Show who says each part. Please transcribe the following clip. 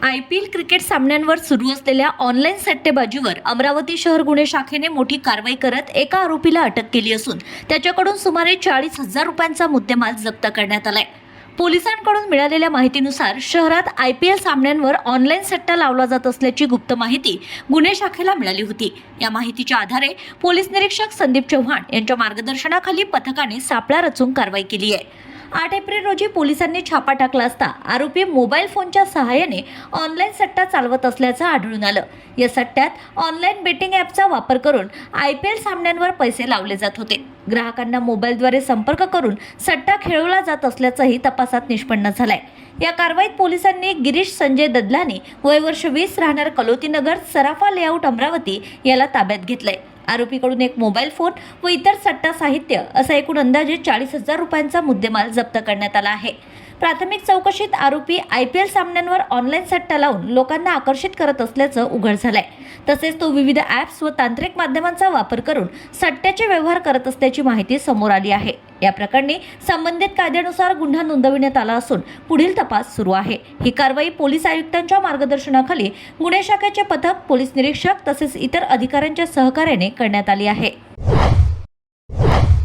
Speaker 1: IPL cricket सामन्यांवर सुरू असलेल्या online सट्टेबाजीवर Amravati शहर गुन्हे शाखेने मोठी कारवाई करत एका आरोपीला अटक केली असून त्याच्याकडून सुमारे 40,000 रुपयांचा मुद्देमाल जप्त करण्यात आलाय। पोलिसांकडून मिळालेल्या माहितीनुसार शहरात IPL सामन्यांवर ऑनलाईन सट्टा लावला जात असल्याची गुप्त माहिती गुन्हे शाखेला मिळाली होती। या माहितीच्या आधारे पोलीस निरीक्षक संदीप चव्हाण यांच्या मार्गदर्शनाखाली पथकाने सापळा रचून कारवाई केली आहे। 8 एप्रिल रोजी पोलिसांनी छापा टाकला असता आरोपी मोबाईल फोनच्या सहाय्याने ऑनलाईन सट्टा चालवत असल्याचं आढळून आलं। या सट्ट्यात ऑनलाईन बेटिंग ॲपचा वापर करून IPL सामन्यांवर पैसे लावले जात होते। ग्राहकांना मोबाईलद्वारे संपर्क करून सट्टा खेळवला जात असल्याचंही तपासात निष्पन्न झालंय। या कारवाईत पोलिसांनी गिरीश संजय ददलानी वय वर्ष 20 राहणार कलोतीनगर सराफा लेआउट अमरावती याला ताब्यात घेतलंय। आरोपीकडून एक मोबाईल फोन व इतर सट्टा साहित्य असा एकूण अंदाजे 40,000 रुपयांचा मुद्देमाल जप्त करण्यात आला आहे। प्राथमिक चौकशीत आरोपी IPL सामन्यांवर ऑनलाईन सट्टा लावून लोकांना आकर्षित करत असल्याचं उघड झालंय। तसेच तो विविध ॲप्स व तांत्रिक माध्यमांचा वापर करून सट्ट्याचे व्यवहार करत असल्याची माहिती समोर आली आहे। या प्रकरणी संबंधित कायद्यानुसार गुन्हा नोंदविण्यात आला असून पुढील तपास सुरू आहे। ही कारवाई पोलीस आयुक्तांच्या मार्गदर्शनाखाली गुन्हे शाखेचे पथक, पोलीस निरीक्षक तसेच इतर अधिकाऱ्यांच्या सहकार्याने करण्यात आली आहे।